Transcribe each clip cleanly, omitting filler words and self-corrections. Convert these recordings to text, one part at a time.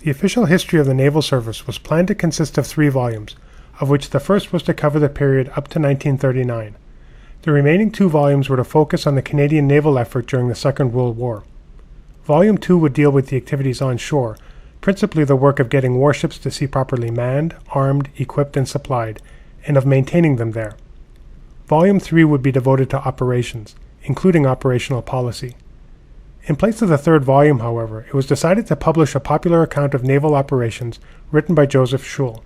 The official history of the naval service was planned to consist of 3 volumes, of which the first was to cover the period up to 1939. The remaining 2 volumes were to focus on the Canadian naval effort during the Second World War. Volume 2 would deal with the activities on shore, principally the work of getting warships to sea properly manned, armed, equipped, and supplied, and of maintaining them there. Volume 3 would be devoted to operations, including operational policy. In place of the 3rd volume, however, it was decided to publish a popular account of naval operations written by Joseph Schul.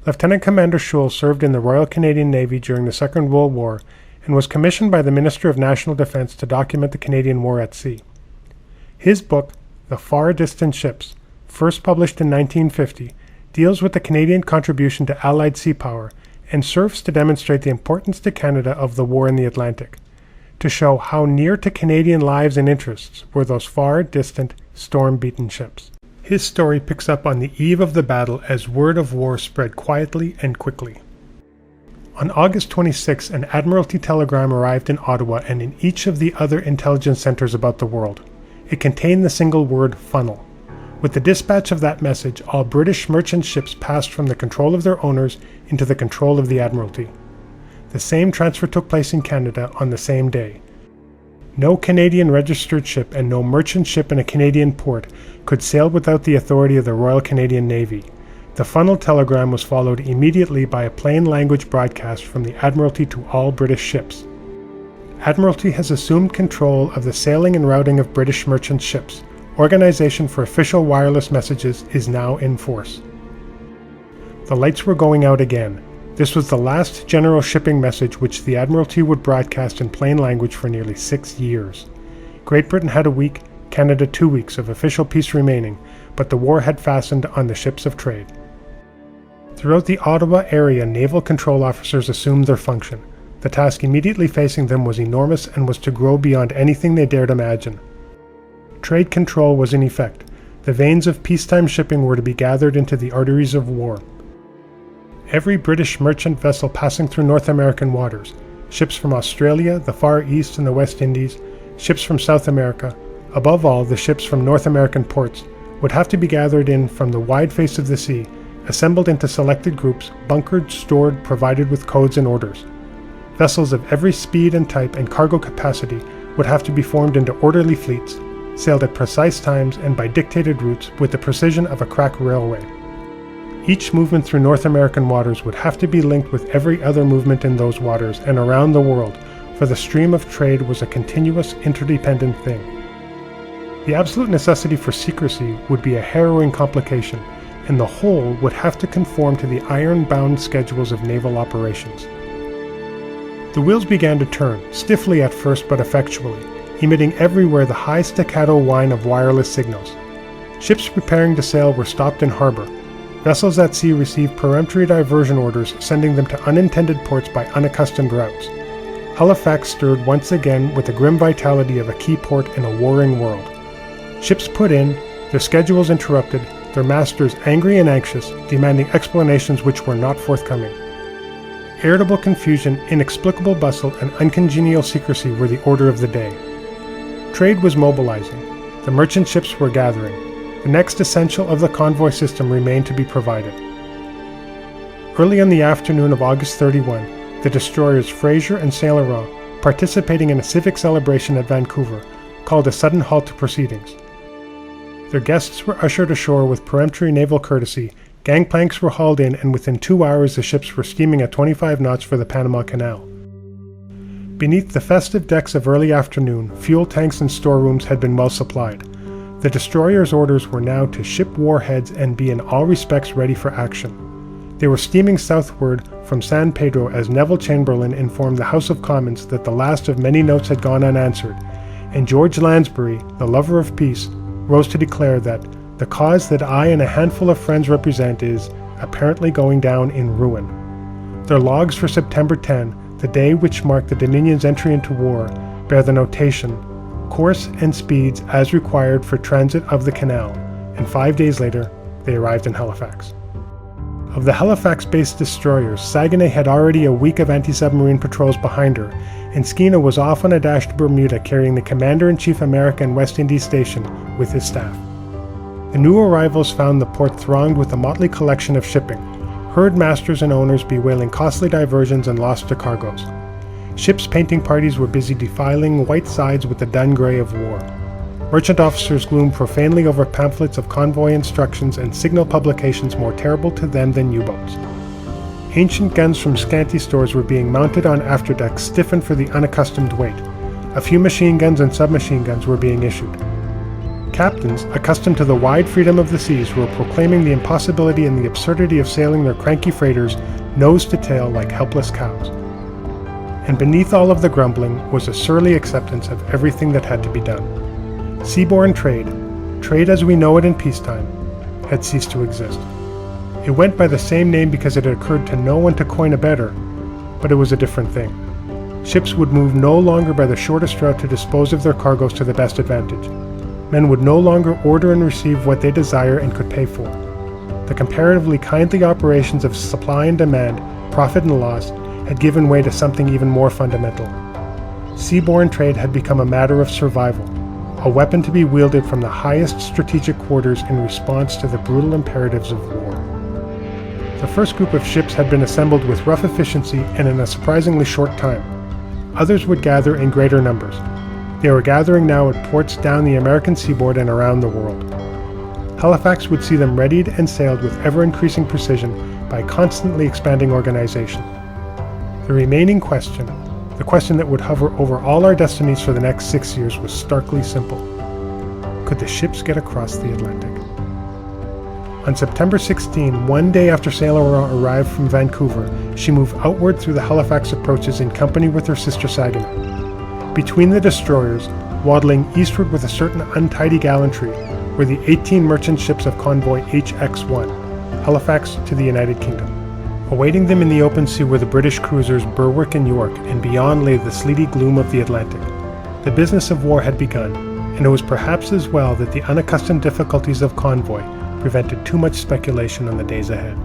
Lieutenant Commander Schul served in the Royal Canadian Navy during the Second World War and was commissioned by the Minister of National Defence to document the Canadian War at Sea. His book, The Far Distant Ships, first published in 1950, deals with the Canadian contribution to Allied sea power and serves to demonstrate the importance to Canada of the war in the Atlantic, to show how near to Canadian lives and interests were those far distant, storm-beaten ships. His story picks up on the eve of the battle as word of war spread quietly and quickly. On August 26, an Admiralty telegram arrived in Ottawa and in each of the other intelligence centers about the world. It contained the single word funnel. With the dispatch of that message, all British merchant ships passed from the control of their owners into the control of the Admiralty. The same transfer took place in Canada on the same day. No Canadian registered ship and no merchant ship in a Canadian port could sail without the authority of the Royal Canadian Navy. The funnel telegram was followed immediately by a plain language broadcast from the Admiralty to all British ships. Admiralty has assumed control of the sailing and routing of British merchant ships. Organization for official wireless messages is now in force. The lights were going out again. This was the last general shipping message which the Admiralty would broadcast in plain language for nearly 6 years. Great Britain had a week, Canada 2 weeks of official peace remaining, but the war had fastened on the ships of trade. Throughout the Ottawa area, naval control officers assumed their function. The task immediately facing them was enormous and was to grow beyond anything they dared imagine. Trade control was in effect. The veins of peacetime shipping were to be gathered into the arteries of war. Every British merchant vessel passing through North American waters, ships from Australia, the Far East, and the West Indies, ships from South America, above all the ships from North American ports, would have to be gathered in from the wide face of the sea, assembled into selected groups, bunkered, stored, provided with codes and orders. Vessels of every speed and type and cargo capacity would have to be formed into orderly fleets, sailed at precise times and by dictated routes with the precision of a crack railway. Each movement through North American waters would have to be linked with every other movement in those waters and around the world, for the stream of trade was a continuous, interdependent thing. The absolute necessity for secrecy would be a harrowing complication, and the whole would have to conform to the iron-bound schedules of naval operations. The wheels began to turn, stiffly at first but effectually, emitting everywhere the high staccato whine of wireless signals. Ships preparing to sail were stopped in harbor. Vessels at sea received peremptory diversion orders, sending them to unintended ports by unaccustomed routes. Halifax stirred once again with the grim vitality of a key port in a warring world. Ships put in, their schedules interrupted, their masters angry and anxious, demanding explanations which were not forthcoming. Irritable confusion, inexplicable bustle, and uncongenial secrecy were the order of the day. Trade was mobilizing. The merchant ships were gathering. The next essential of the convoy system remained to be provided. Early on the afternoon of August 31, the destroyers Fraser and Saint Laurent, participating in a civic celebration at Vancouver, called a sudden halt to proceedings. Their guests were ushered ashore with peremptory naval courtesy, gangplanks were hauled in, and within 2 hours the ships were steaming at 25 knots for the Panama Canal. Beneath the festive decks of early afternoon, fuel tanks and storerooms had been well supplied. The destroyers' orders were now to ship warheads and be in all respects ready for action. They were steaming southward from San Pedro as Neville Chamberlain informed the House of Commons that the last of many notes had gone unanswered, and George Lansbury, the lover of peace, rose to declare that the cause that I and a handful of friends represent is apparently going down in ruin. Their logs for September 10, the day which marked the Dominion's entry into war, bear the notation, course and speeds as required for transit of the canal, and 5 days later they arrived in Halifax. Of the Halifax-based destroyers, Saguenay had already a week of anti-submarine patrols behind her, and Skeena was off on a dash to Bermuda carrying the Commander-in-Chief America and West Indies Station with his staff. The new arrivals found the port thronged with a motley collection of shipping, herd masters and owners bewailing costly diversions and loss to cargoes. Ships' painting parties were busy defiling white sides with the dun gray of war. Merchant officers gloomed profanely over pamphlets of convoy instructions and signal publications more terrible to them than U-boats. Ancient guns from scanty stores were being mounted on afterdecks stiffened for the unaccustomed weight. A few machine guns and submachine guns were being issued. Captains, accustomed to the wide freedom of the seas, were proclaiming the impossibility and the absurdity of sailing their cranky freighters nose to tail like helpless cows. And beneath all of the grumbling was a surly acceptance of everything that had to be done. Seaborne trade as we know it in peacetime, had ceased to exist. It went by the same name because it had occurred to no one to coin a better, but it was a different thing. Ships would move no longer by the shortest route to dispose of their cargoes to the best advantage. Men would no longer order and receive what they desire and could pay for. The comparatively kindly operations of supply and demand, profit and loss, had given way to something even more fundamental. Seaborne trade had become a matter of survival, a weapon to be wielded from the highest strategic quarters in response to the brutal imperatives of war. The first group of ships had been assembled with rough efficiency and in a surprisingly short time. Others would gather in greater numbers. They were gathering now at ports down the American seaboard and around the world. Halifax would see them readied and sailed with ever-increasing precision by a constantly expanding organization. The remaining question, the question that would hover over all our destinies for the next 6 years, was starkly simple. Could the ships get across the Atlantic? On September 16, one day after Sailor arrived from Vancouver, she moved outward through the Halifax approaches in company with her sister Saginaw. Between the destroyers, waddling eastward with a certain untidy gallantry, were the 18 merchant ships of convoy HX-1, Halifax to the United Kingdom. Awaiting them in the open sea were the British cruisers Berwick and York, and beyond lay the sleety gloom of the Atlantic. The business of war had begun, and it was perhaps as well that the unaccustomed difficulties of convoy prevented too much speculation on the days ahead.